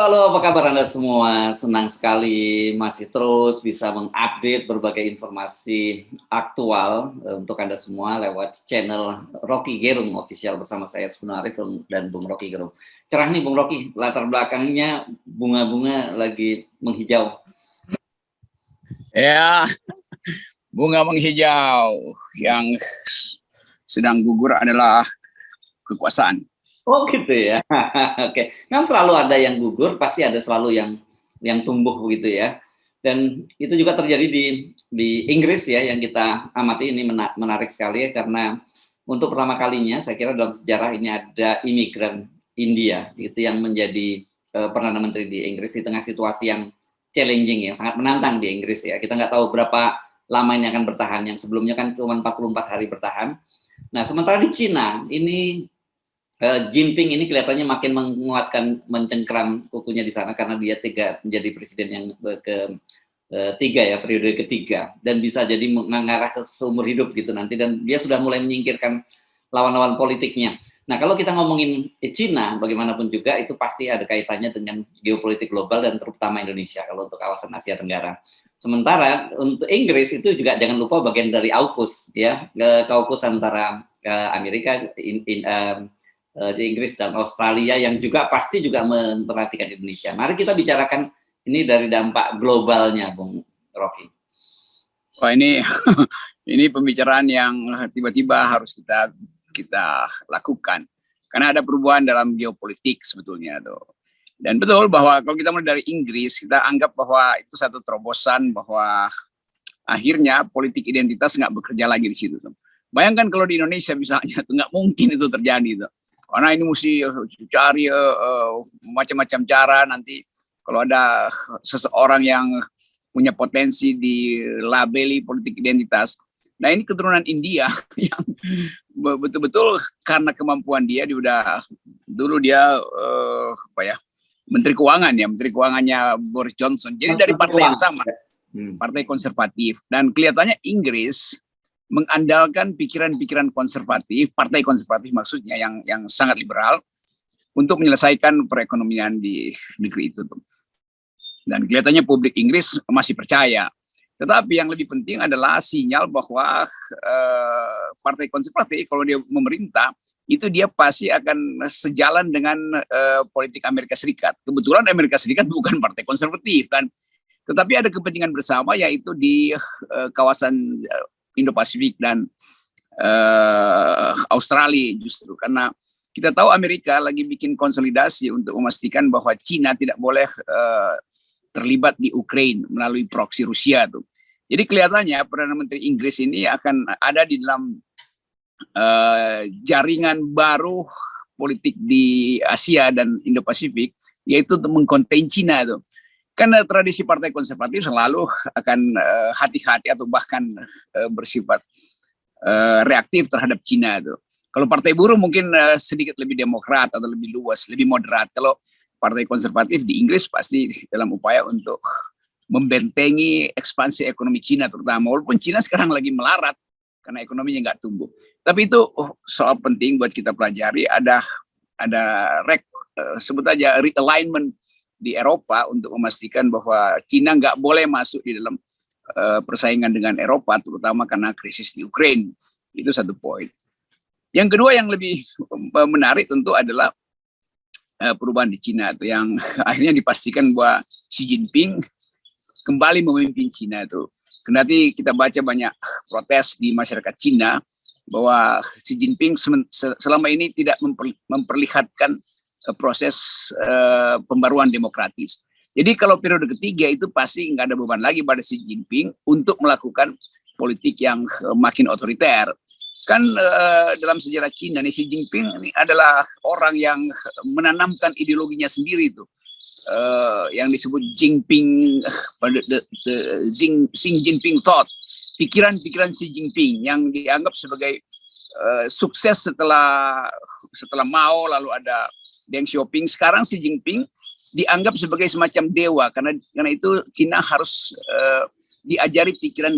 Halo, apa kabar Anda semua? Senang sekali masih terus bisa mengupdate berbagai informasi aktual untuk Anda semua lewat channel Rocky Gerung Official bersama saya Sunarif dan Bung Rocky Gerung. Cerah nih Bung Rocky, latar belakangnya bunga-bunga lagi menghijau. Ya, bunga menghijau yang sedang gugur adalah kekuasaan. Oh gitu ya. Oke. Memang selalu ada yang gugur, pasti ada selalu yang tumbuh begitu ya. Dan itu juga terjadi di Inggris ya, yang kita amati ini menarik sekali ya, karena untuk pertama kalinya saya kira dalam sejarah ini ada imigran India itu yang menjadi Perdana Menteri di Inggris di tengah situasi yang challenging, yang sangat menantang di Inggris ya. Kita nggak tahu berapa lama ini akan bertahan, yang sebelumnya kan cuma 44 hari bertahan. Nah, sementara di Cina ini Jinping ini kelihatannya makin menguatkan, mencengkram kukunya di sana karena dia menjadi presiden yang ketiga ya, periode ketiga, dan bisa jadi mengarah ke seumur hidup gitu nanti, dan dia sudah mulai menyingkirkan lawan-lawan politiknya. Nah, kalau kita ngomongin Cina, bagaimanapun juga itu pasti ada kaitannya dengan geopolitik global dan terutama Indonesia kalau untuk kawasan Asia Tenggara. Sementara untuk Inggris itu juga jangan lupa bagian dari AUKUS ya, AUKUS antara Amerika, di Inggris dan Australia yang juga pasti juga memperhatikan Indonesia. Mari kita bicarakan ini dari dampak globalnya, Bung Rocky. Wah, ini ini pembicaraan yang tiba-tiba harus kita lakukan karena ada perubahan dalam geopolitik sebetulnya tuh. Dan betul bahwa kalau kita mulai dari Inggris, kita anggap bahwa itu satu terobosan bahwa akhirnya politik identitas nggak bekerja lagi di situ tuh. Bayangkan kalau di Indonesia misalnya tuh nggak mungkin itu terjadi tuh. Karena ini mesti cari macam-macam cara nanti kalau ada seseorang yang punya potensi di labeli politik identitas. Nah, ini keturunan India yang betul-betul karena kemampuan dia udah dulu dia Menteri Keuangan ya, Menteri Keuangannya Boris Johnson. Jadi dari partai yang sama, partai konservatif, dan kelihatannya Inggris mengandalkan pikiran-pikiran konservatif, partai konservatif maksudnya yang sangat liberal untuk menyelesaikan perekonomian di negeri itu. Dan kelihatannya publik Inggris masih percaya. Tetapi yang lebih penting adalah sinyal bahwa partai konservatif kalau dia memerintah itu dia pasti akan sejalan dengan politik Amerika Serikat. Kebetulan Amerika Serikat bukan partai konservatif kan, tetapi ada kepentingan bersama yaitu di kawasan Indo-Pasifik dan Australia justru karena kita tahu Amerika lagi bikin konsolidasi untuk memastikan bahwa Cina tidak boleh terlibat di Ukraina melalui proksi Rusia tuh. Jadi kelihatannya Perdana Menteri Inggris ini akan ada di dalam jaringan baru politik di Asia dan Indo-Pasifik yaitu untuk mengkonten Cina tuh. Karena tradisi partai konservatif selalu akan hati-hati atau bahkan bersifat reaktif terhadap Cina tuh. Kalau partai buruh mungkin sedikit lebih demokrat atau lebih luas, lebih moderat. Kalau partai konservatif di Inggris pasti dalam upaya untuk membentengi ekspansi ekonomi Cina terutama. Walaupun Cina sekarang lagi melarat karena ekonominya nggak tumbuh. Tapi itu soal penting buat kita pelajari. Ada sebut aja realignment di Eropa untuk memastikan bahwa Cina nggak boleh masuk di dalam persaingan dengan Eropa, terutama karena krisis di Ukraina. Itu satu poin. Yang kedua yang lebih menarik tentu adalah perubahan di Cina itu yang akhirnya dipastikan bahwa Xi Jinping kembali memimpin Cina itu. Kendati kita baca banyak protes di masyarakat Cina bahwa Xi Jinping selama ini tidak memperlihatkan proses pembaruan demokratis. Jadi kalau periode ketiga itu pasti nggak ada beban lagi pada Xi Jinping untuk melakukan politik yang makin otoriter. Kan dalam sejarah Cina nih Xi Jinping ini adalah orang yang menanamkan ideologinya sendiri itu. Yang disebut Jinping, Xi Jinping thought, pikiran-pikiran Xi Jinping yang dianggap sebagai sukses setelah Mao, lalu ada Deng Xiaoping. Sekarang Xi Jinping dianggap sebagai semacam dewa karena itu Cina harus diajari pikiran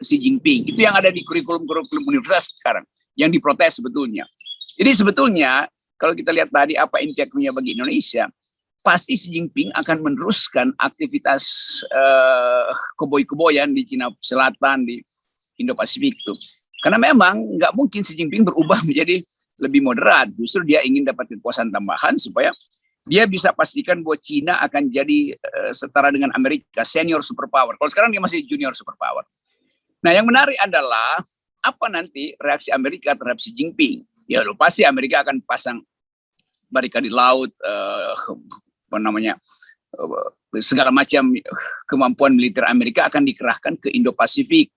Xi Jinping. Itu yang ada di kurikulum universitas sekarang yang diprotes sebetulnya. Jadi sebetulnya kalau kita lihat tadi apa impactnya bagi Indonesia, pasti Xi Jinping akan meneruskan aktivitas keboi-keboyan di Cina Selatan, di Indo-Pasifik tuh. Karena memang nggak mungkin Xi Jinping berubah menjadi lebih moderat. Justru dia ingin dapat kekuasaan tambahan supaya dia bisa pastikan bahwa Cina akan jadi setara dengan Amerika, senior superpower. Kalau sekarang dia masih junior superpower. Nah, yang menarik adalah apa nanti reaksi Amerika terhadap Xi Jinping. Ya, pasti Amerika akan pasang barikade laut, segala macam kemampuan militer Amerika akan dikerahkan ke Indo-Pasifik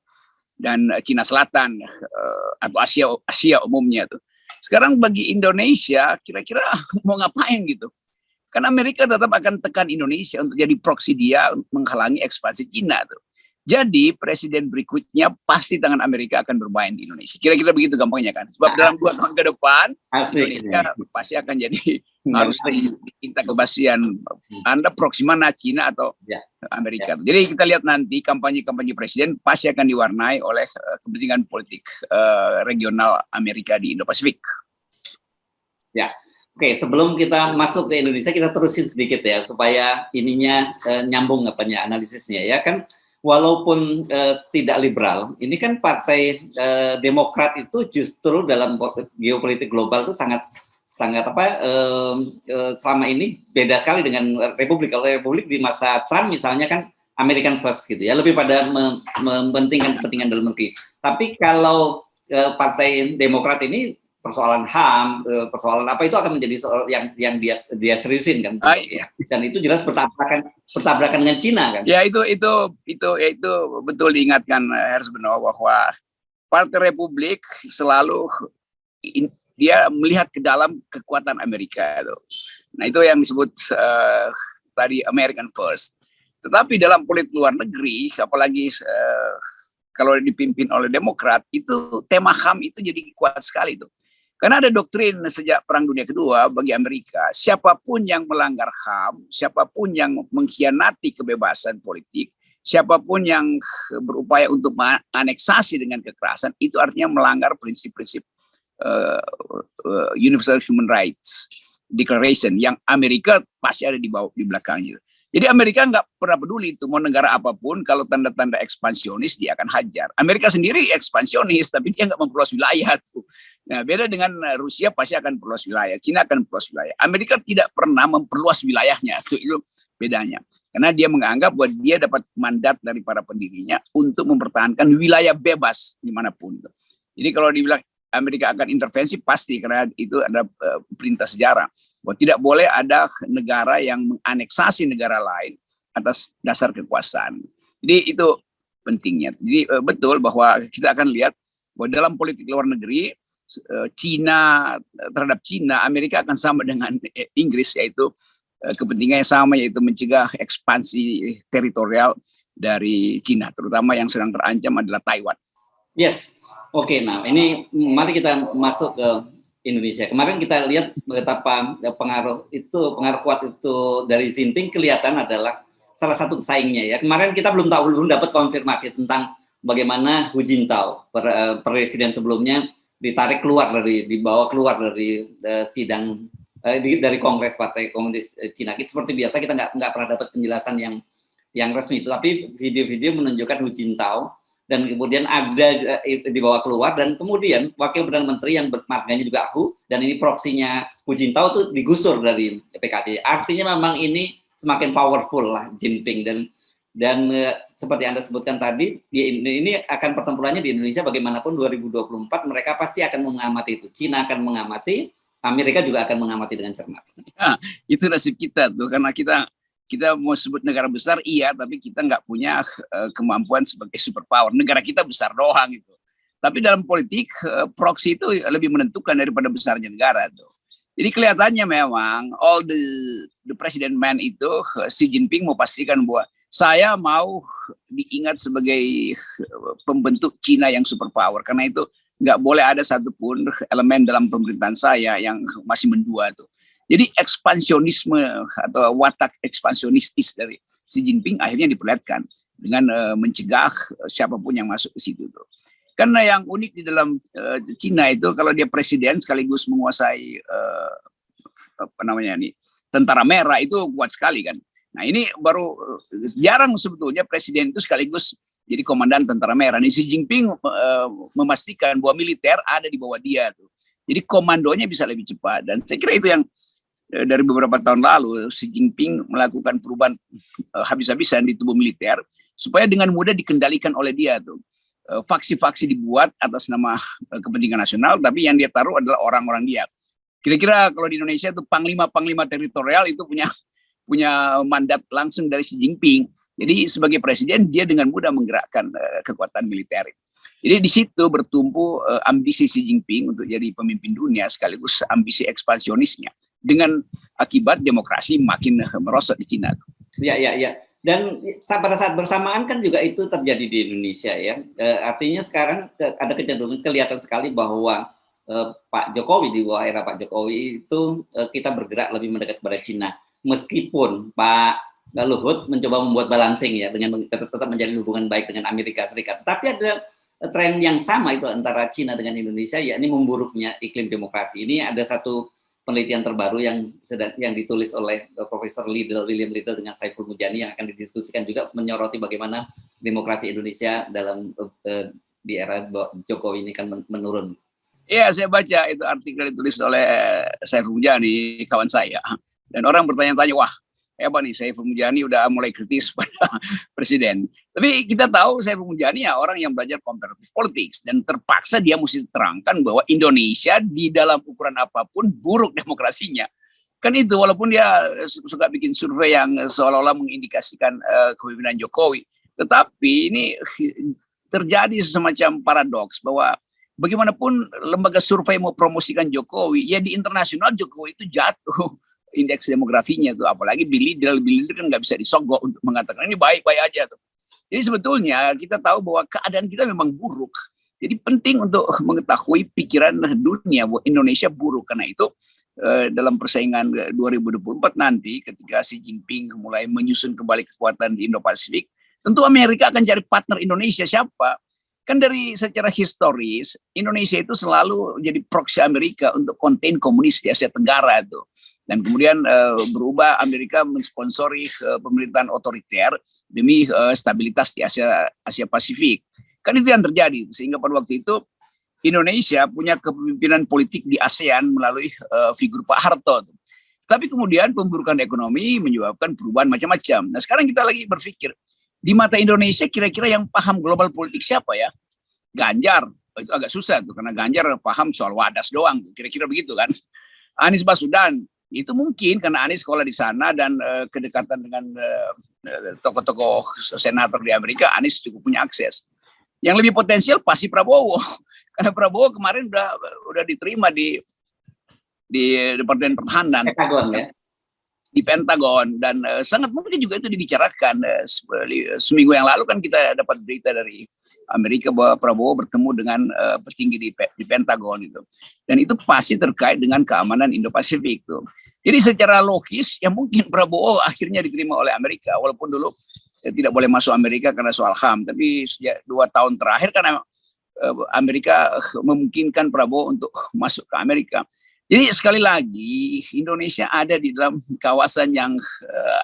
dan Cina Selatan atau Asia umumnya tuh. Sekarang bagi Indonesia kira-kira mau ngapain gitu? Kan Amerika tetap akan tekan Indonesia untuk jadi proksi dia menghalangi ekspansi Cina tuh. Jadi presiden berikutnya pasti tangan Amerika akan bermain di Indonesia. Kira-kira begitu gampangnya kan. Sebab dalam 2 tahun ke depan Indonesia pasti akan jadi harus diminta kepastian Anda proksi mana, Cina atau Amerika. Jadi kita lihat nanti kampanye-kampanye presiden pasti akan diwarnai oleh kepentingan politik regional Amerika di Indo-Pasifik. Ya. Oke, sebelum kita masuk ke Indonesia kita terusin sedikit ya supaya ininya nyambung analisisnya ya kan. Walaupun tidak liberal, ini kan partai Demokrat itu justru dalam geopolitik global itu sangat selama ini beda sekali dengan Republik. Kalau Republik di masa Trump misalnya kan American first gitu ya, lebih pada mementingkan kepentingan dalam negeri. Tapi kalau partai Demokrat ini persoalan HAM, persoalan apa itu akan menjadi soal yang dia seriusin kan, ya. Dan itu jelas bertabrakan dengan Cina kan. Ya itu betul diingatkan Hersbeno bahwa Partai Republik selalu dia melihat ke dalam kekuatan Amerika itu. Nah itu yang disebut tadi American First. Tetapi dalam politik luar negeri, apalagi kalau dipimpin oleh Demokrat, itu tema HAM itu jadi kuat sekali tuh. Karena ada doktrin sejak Perang Dunia Kedua bagi Amerika, siapapun yang melanggar HAM, siapapun yang mengkhianati kebebasan politik, siapapun yang berupaya untuk menganeksasi dengan kekerasan, itu artinya melanggar prinsip-prinsip Universal Human Rights Declaration yang Amerika pasti ada di belakangnya. Jadi Amerika nggak pernah peduli itu mau negara apapun, kalau tanda-tanda ekspansionis dia akan hajar. Amerika sendiri ekspansionis, tapi dia nggak memperluas wilayah tuh. Nah, beda dengan Rusia pasti akan memperluas wilayah, Cina akan memperluas wilayah. Amerika tidak pernah memperluas wilayahnya, itu bedanya. Karena dia menganggap bahwa dia dapat mandat dari para pendirinya untuk mempertahankan wilayah bebas dimanapun. Jadi kalau dibilang Amerika akan intervensi pasti karena itu ada perintah sejarah bahwa tidak boleh ada negara yang menganeksasi negara lain atas dasar kekuasaan. Jadi itu pentingnya. Jadi betul bahwa kita akan lihat bahwa dalam politik luar negeri Cina terhadap Cina, Amerika akan sama dengan Inggris, yaitu kepentingannya sama, yaitu mencegah ekspansi teritorial dari Cina, terutama yang sedang terancam adalah Taiwan. Yes. Oke, nah ini mari kita masuk ke Indonesia. Kemarin kita lihat betapa pengaruh kuat itu dari Xi Jinping kelihatan adalah salah satu pesaingnya ya. Kemarin kita belum dapat konfirmasi tentang bagaimana Hu Jintao, presiden sebelumnya dibawa keluar dari sidang dari Kongres Partai Komunis Cina. Seperti biasa kita nggak pernah dapat penjelasan yang resmi, tapi video-video menunjukkan Hu Jintao dan kemudian ada dibawa keluar dan kemudian wakil perdana menteri yang marganya juga Hu dan ini proksinya Hu Jintao itu digusur dari PKT. Artinya memang ini semakin powerful lah Jinping dan seperti Anda sebutkan tadi ini akan pertempurannya di Indonesia bagaimanapun 2024 mereka pasti akan mengamati itu. Cina akan mengamati, Amerika juga akan mengamati dengan cermat. Ya, itu nasib kita tuh karena kita mau sebut negara besar iya, tapi kita nggak punya kemampuan sebagai superpower. Negara kita besar doang itu. Tapi dalam politik proksi itu lebih menentukan daripada besarnya negara tuh. Jadi kelihatannya memang all the president man itu Xi Jinping mau pastikan bahwa saya mau diingat sebagai pembentuk Cina yang superpower. Karena itu nggak boleh ada satupun elemen dalam pemerintahan saya yang masih mendua tuh. Jadi ekspansionisme atau watak ekspansionistis dari Xi Jinping akhirnya diperlihatkan dengan mencegah siapapun yang masuk ke situ tuh. Karena yang unik di dalam Cina itu kalau dia presiden sekaligus menguasai tentara merah itu kuat sekali kan. Nah ini baru jarang sebetulnya presiden itu sekaligus jadi komandan tentara merah. Nih Xi Jinping memastikan bahwa militer ada di bawah dia tuh. Jadi komandonya bisa lebih cepat, dan saya kira itu yang dari beberapa tahun lalu Xi Jinping melakukan perubahan habis-habisan di tubuh militer supaya dengan mudah dikendalikan oleh dia tuh. Faksi-faksi dibuat atas nama kepentingan nasional, tapi yang dia taruh adalah orang-orang dia. Kira-kira kalau di Indonesia itu panglima-panglima teritorial itu punya mandat langsung dari Xi Jinping. Jadi sebagai presiden dia dengan mudah menggerakkan kekuatan militer. Jadi di situ bertumpu ambisi Xi Jinping untuk jadi pemimpin dunia sekaligus ambisi ekspansionisnya. Dengan akibat demokrasi makin merosot di Cina. Ya, ya, ya. Dan pada saat bersamaan kan juga itu terjadi di Indonesia ya. Artinya sekarang ada kecenderungan kelihatan sekali bahwa Pak Jokowi, di bawah era Pak Jokowi itu kita bergerak lebih mendekat kepada Cina. Meskipun Pak Luhut mencoba membuat balancing ya dengan tetap menjalin hubungan baik dengan Amerika Serikat. Tapi ada tren yang sama itu antara Cina dengan Indonesia, yakni memburuknya iklim demokrasi. Ini ada satu penelitian terbaru yang ditulis oleh Profesor William Liddell dengan Saiful Mujani yang akan didiskusikan juga menyoroti bagaimana demokrasi Indonesia dalam di era Jokowi ini kan menurun. Iya, saya baca itu artikel ditulis oleh Saiful Mujani, kawan saya. Dan orang bertanya-tanya, wah hebat nih Saiful Mujani udah mulai kritis pada presiden. Tapi kita tahu Saiful Mujani ya orang yang belajar comparative politics dan terpaksa dia mesti terangkan bahwa Indonesia di dalam ukuran apapun buruk demokrasinya. Kan itu walaupun dia suka bikin survei yang seolah-olah mengindikasikan kepemimpinan Jokowi. Tetapi ini terjadi semacam paradoks bahwa bagaimanapun lembaga survei mau promosikan Jokowi, ya di internasional Jokowi itu jatuh indeks demografinya tuh, apalagi Billy kan nggak bisa disogok untuk mengatakan ini baik-baik aja tuh. Jadi sebetulnya kita tahu bahwa keadaan kita memang buruk. Jadi penting untuk mengetahui pikiran dunia bahwa Indonesia buruk. Karena itu dalam persaingan 2024 nanti ketika Xi Jinping mulai menyusun kembali kekuatan di Indo-Pasifik, tentu Amerika akan cari partner Indonesia siapa? Kan dari secara historis Indonesia itu selalu jadi proksi Amerika untuk konten komunis di Asia Tenggara itu. Dan kemudian berubah Amerika mensponsori pemerintahan otoriter demi stabilitas di Asia Pasifik. Kan itu yang terjadi, sehingga pada waktu itu Indonesia punya kepemimpinan politik di ASEAN melalui figur Pak Harto. Tapi kemudian pemburukan ekonomi menyebabkan perubahan macam-macam. Nah sekarang kita lagi berpikir, di mata Indonesia kira-kira yang paham global politik siapa ya? Ganjar, itu agak susah tuh, karena Ganjar paham soal wadas doang, kira-kira begitu kan. Anies Baswedan, itu mungkin karena Anies sekolah di sana dan kedekatan dengan tokoh-tokoh senator di Amerika, Anies cukup punya akses. Yang lebih potensial pasti Prabowo, karena Prabowo kemarin udah diterima di Departemen Pertahanan, Pentagon ya, di Pentagon, dan sangat mungkin juga itu dibicarakan. Seminggu yang lalu kan kita dapat berita dari Amerika bahwa Prabowo bertemu dengan petinggi di Pentagon itu, dan itu pasti terkait dengan keamanan Indo-Pasifik tuh. Jadi secara logis ya mungkin Prabowo akhirnya diterima oleh Amerika, walaupun dulu tidak boleh masuk Amerika karena soal HAM, tapi sejak 2 tahun terakhir kan Amerika memungkinkan Prabowo untuk masuk ke Amerika. Jadi sekali lagi Indonesia ada di dalam kawasan yang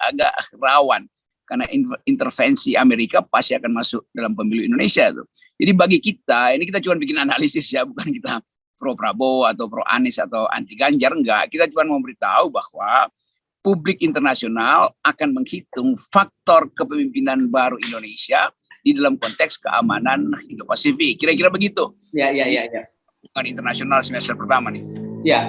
agak rawan karena intervensi Amerika pasti akan masuk dalam pemilu Indonesia tuh. Jadi bagi kita ini kita cuma bikin analisis ya, bukan kita pro Prabowo atau pro Anies atau anti Ganjar, enggak. Kita cuma memberitahu bahwa publik internasional akan menghitung faktor kepemimpinan baru Indonesia di dalam konteks keamanan Indo-Pasifik. Kira-kira begitu. Ya. Bukan internasional semester pertama nih. Ya,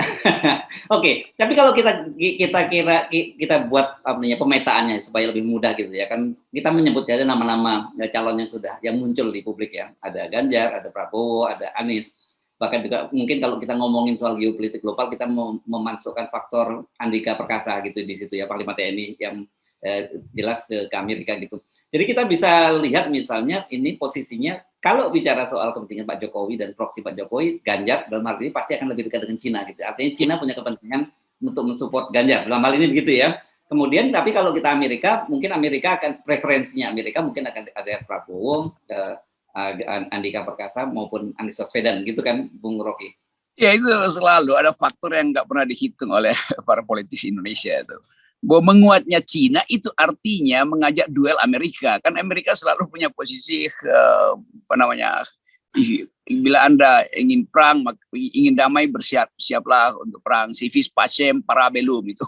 oke. Tapi kalau kita buat pemetaannya supaya lebih mudah gitu ya kan, kita menyebut aja nama-nama calon yang muncul di publik ya. Ada Ganjar, ada Prabowo, ada Anies. Bahkan juga mungkin kalau kita ngomongin soal geopolitik global, kita memasukkan faktor Andika Perkasa gitu di situ ya, Panglima TNI yang jelas ke Amerika gitu. Jadi kita bisa lihat misalnya ini posisinya kalau bicara soal kepentingan Pak Jokowi dan proksi Pak Jokowi, Ganjar dalam hal ini pasti akan lebih dekat dengan Cina gitu. Artinya Cina punya kepentingan untuk mensupport Ganjar dalam hal ini begitu ya. Kemudian tapi kalau kita Amerika, mungkin Amerika akan preferensinya Amerika mungkin akan ada Prabowo, Andika Perkasa maupun Anies Baswedan gitu kan, Bung Rocky. Ya itu selalu ada faktor yang nggak pernah dihitung oleh para politisi Indonesia itu. Bahwa menguatnya Cina itu artinya mengajak duel Amerika. Kan Amerika selalu punya posisi apa namanya, bila Anda ingin perang, ingin damai, bersiap-siaplah untuk perang. Civis pacem parabellum itu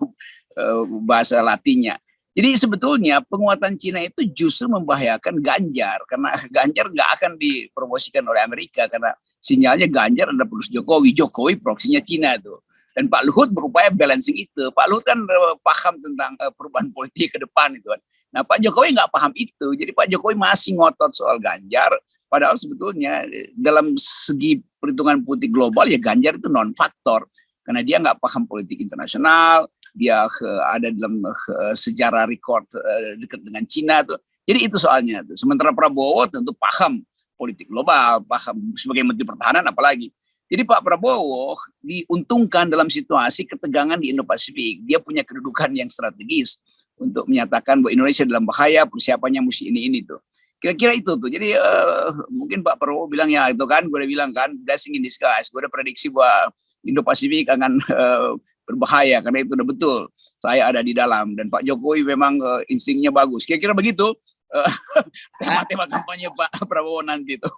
bahasa Latinnya. Jadi sebetulnya penguatan Cina itu justru membahayakan Ganjar, karena Ganjar nggak akan dipromosikan oleh Amerika karena sinyalnya Ganjar ada plus Jokowi, Jokowi proksinya Cina tuh. Dan Pak Luhut berupaya balancing itu. Pak Luhut kan paham tentang perubahan politik ke depan itu kan. Nah Pak Jokowi nggak paham itu. Jadi Pak Jokowi masih ngotot soal Ganjar. Padahal sebetulnya dalam segi perhitungan politik global ya Ganjar itu non faktor. Karena dia nggak paham politik internasional, dia ada dalam sejarah record dekat dengan Cina tuh. Jadi itu soalnya tuh. Sementara Prabowo tentu paham politik global, paham sebagai Menteri Pertahanan apalagi. Jadi Pak Prabowo diuntungkan dalam situasi ketegangan di Indo-Pasifik. Dia punya kedudukan yang strategis untuk menyatakan bahwa Indonesia dalam bahaya, persiapannya mesti ini tuh. Kira-kira itu tuh. Jadi mungkin Pak Prabowo bilang ya itu kan, gue udah bilang kan, blessing in disguise. Gue udah prediksi bahwa Indo-Pasifik akan berbahaya karena itu udah betul. Saya ada di dalam dan Pak Jokowi memang instingnya bagus. Kira-kira begitu tema-tema kampanye Pak Prabowo nanti tuh.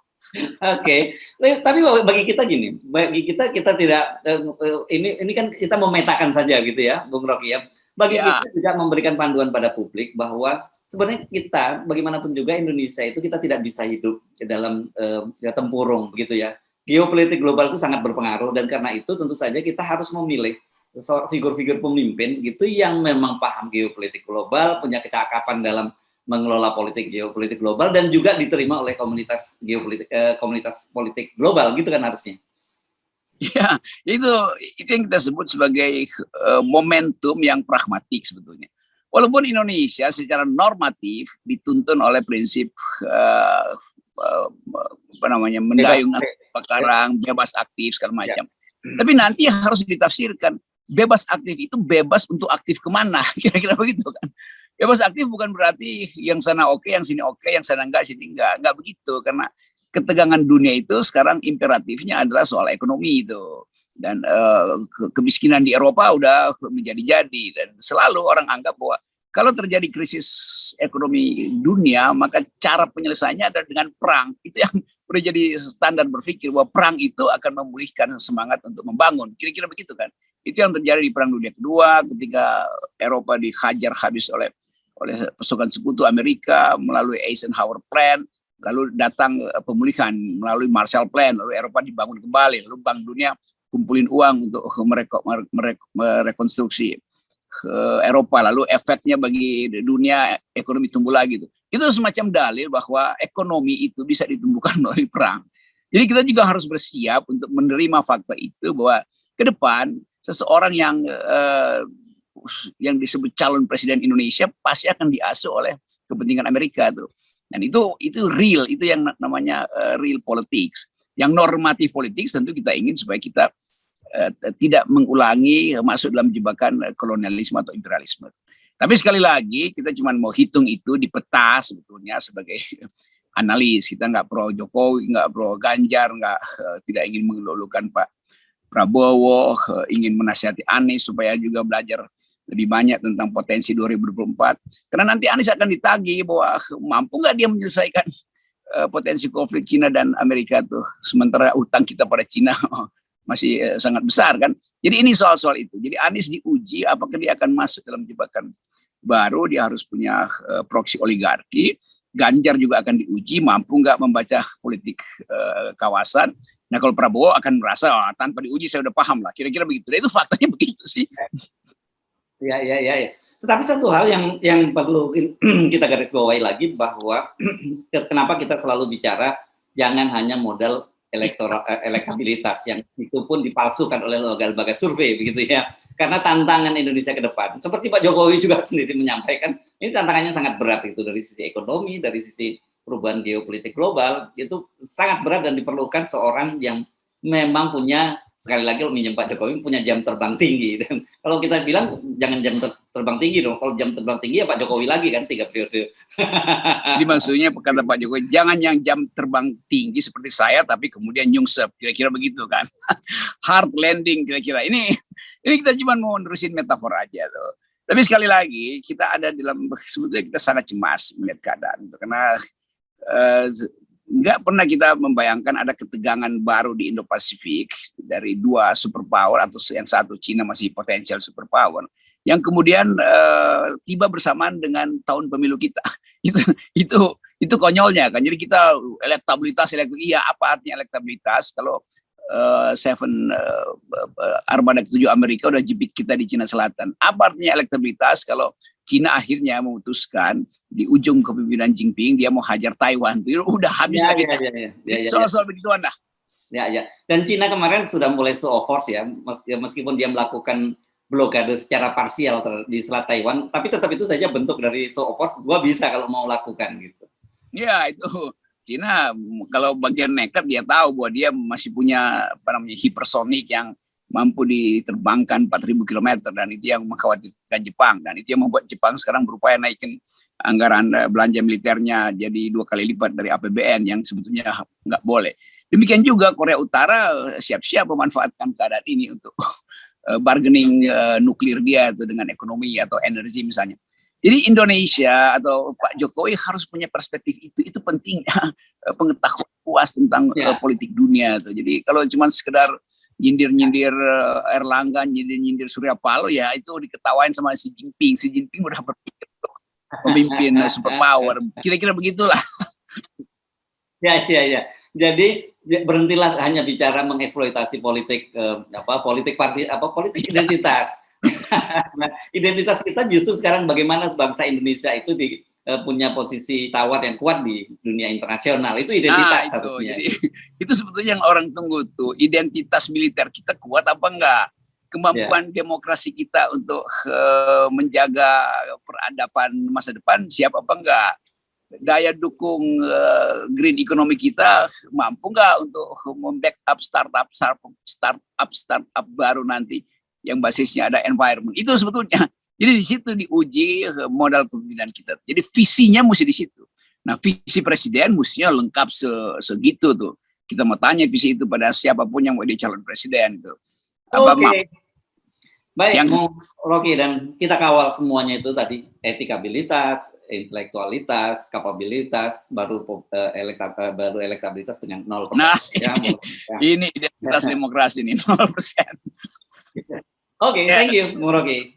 Oke, tapi bagi kita gini, bagi kita tidak ini kan kita memetakan saja gitu ya, Bung Rocky ya. Bagi Ya. kita juga memberikan panduan pada publik bahwa sebenarnya kita bagaimanapun juga Indonesia itu kita tidak bisa hidup di dalam tempurung begitu ya. Geopolitik global itu sangat berpengaruh dan karena itu tentu saja kita harus memilih figur-figur pemimpin gitu yang memang paham geopolitik global, punya kecakapan dalam mengelola geopolitik global dan juga diterima oleh komunitas politik global gitu kan harusnya. Ya, itu yang kita sebut sebagai momentum yang pragmatik sebetulnya. Walaupun Indonesia secara normatif dituntun oleh prinsip apa namanya mendayung perkarang, bebas aktif segala macam. Ya. Tapi nanti harus ditafsirkan bebas aktif itu bebas untuk aktif kemana, kira-kira begitu kan. Bebas aktif bukan berarti yang sana oke, yang sini oke, yang sana enggak, sini enggak begitu. Karena ketegangan dunia itu sekarang imperatifnya adalah soal ekonomi itu. Dan kemiskinan di Eropa udah menjadi-jadi. Dan selalu orang anggap bahwa kalau terjadi krisis ekonomi dunia, maka cara penyelesaiannya adalah dengan perang. Itu yang udah jadi standar berpikir bahwa perang itu akan memulihkan semangat untuk membangun. Kira-kira begitu kan. Itu yang terjadi di Perang Dunia Kedua ketika Eropa dihajar habis oleh pasukan sekutu Amerika melalui Eisenhower Plan, lalu datang pemulihan melalui Marshall Plan, lalu Eropa dibangun kembali, lalu Bank Dunia kumpulin uang untuk merekonstruksi Eropa, lalu efeknya bagi dunia ekonomi tumbuh lagi. Itu semacam dalil bahwa ekonomi itu bisa ditumbuhkan melalui perang. Jadi kita juga harus bersiap untuk menerima fakta itu bahwa ke depan seseorang yang disebut calon presiden Indonesia pasti akan diasuh oleh kepentingan Amerika tuh. Dan itu real, itu yang namanya real politics. Yang normatif politics tentu kita ingin supaya kita tidak mengulangi masuk dalam jebakan kolonialisme atau imperialisme. Tapi sekali lagi kita cuma mau hitung itu di peta sebetulnya sebagai analis. Kita nggak pro Jokowi, nggak pro Ganjar, tidak ingin mengelulukan Pak Prabowo, ingin menasihati Anies supaya juga belajar lebih banyak tentang potensi 2024. Karena nanti Anies akan ditagih bahwa mampu nggak dia menyelesaikan potensi konflik Cina dan Amerika tuh. Sementara utang kita pada Cina masih sangat besar kan. Jadi ini soal-soal itu. Jadi Anies diuji apakah dia akan masuk dalam jebakan baru, dia harus punya proksi oligarki. Ganjar juga akan diuji mampu nggak membaca politik kawasan. Nah kalau Prabowo akan merasa tanpa diuji saya udah paham lah. Kira-kira begitu. Dan itu faktanya begitu sih. Ya. Tetapi satu hal yang perlu kita garis bawahi lagi bahwa kenapa kita selalu bicara jangan hanya modal elektabilitas yang itu pun dipalsukan oleh lembaga survei begitu ya. Karena tantangan Indonesia ke depan, seperti Pak Jokowi juga sendiri menyampaikan, ini tantangannya sangat berat itu dari sisi ekonomi, dari sisi perubahan geopolitik global itu sangat berat dan diperlukan seorang yang memang punya sekali lagi minjem Pak Jokowi punya jam terbang tinggi. Dan kalau kita bilang jangan jam terbang tinggi dong. Kalau jam terbang tinggi ya Pak Jokowi lagi kan 3 periode. Jadi maksudnya kata Pak Jokowi, jangan yang jam terbang tinggi seperti saya, tapi kemudian nyungsep, kira-kira begitu kan? Hard landing kira-kira. Ini kita cuma mau nerusin metafor aja tuh. Tapi sekali lagi kita ada dalam, sebetulnya kita sangat cemas melihat keadaan itu, karena nggak pernah kita membayangkan ada ketegangan baru di Indo-Pasifik dari dua superpower, atau yang satu Cina masih potensial superpower, yang kemudian tiba bersamaan dengan tahun pemilu kita. itu konyolnya kan. Jadi kita elektabilitas, iya, apa artinya elektabilitas kalau Armada ke-7 Amerika udah jepit kita di Cina Selatan? Apa artinya elektabilitas kalau Cina akhirnya memutuskan di ujung kepemimpinan Jinping dia mau hajar Taiwan, itu udah habis lagi. Soal-soal begituan dah. Ya. Dan Cina kemarin sudah mulai show of force ya, meskipun dia melakukan blokade secara parsial di Selat Taiwan, tapi tetap itu saja bentuk dari show of force. Gua bisa kalau mau lakukan gitu. Ya, itu Cina kalau bagian nekat dia tahu bahwa dia masih punya hypersonic yang mampu diterbangkan 4.000 km, dan itu yang mengkhawatirkan Jepang, dan itu yang membuat Jepang sekarang berupaya naikin anggaran belanja militernya jadi 2 kali lipat dari APBN yang sebetulnya nggak boleh. Demikian juga Korea Utara siap-siap memanfaatkan keadaan ini untuk bargaining nuklir dia itu dengan ekonomi atau energi misalnya. Jadi Indonesia atau Pak Jokowi harus punya perspektif itu penting, pengetahuan puas tentang politik dunia tuh. Jadi kalau cuma sekedar nyindir Erlangga, nyindir Surya Paloh, ya itu diketawain sama si Jinping. Si Jinping udah berpikir pemimpin superpower, kira-kira begitulah. Ya. Jadi berhentilah hanya bicara mengeksploitasi politik politik identitas. Nah, identitas kita justru sekarang bagaimana bangsa Indonesia itu punya posisi tawar yang kuat di dunia internasional. Itu identitas harusnya. Jadi, itu sebetulnya yang orang tunggu tuh, identitas militer kita kuat apa enggak, kemampuan demokrasi kita untuk menjaga peradaban masa depan siap apa enggak, daya dukung green economy kita mampu enggak untuk membackup startup baru nanti yang basisnya ada environment. Itu sebetulnya. Jadi di situ diuji modal kepemimpinan kita. Jadi visinya mesti di situ. Nah, visi presiden mestinya lengkap segitu tuh. Kita mau tanya visi itu pada siapapun yang mau jadi calon presiden tuh. Oke. Baik, Rocky, dan kita kawal semuanya itu tadi, etikabilitas, intelektualitas, kapabilitas, baru elektabilitas dengan 0%. Nah, ini identitas demokrasi nih 0%. Oke, thank you, Rocky.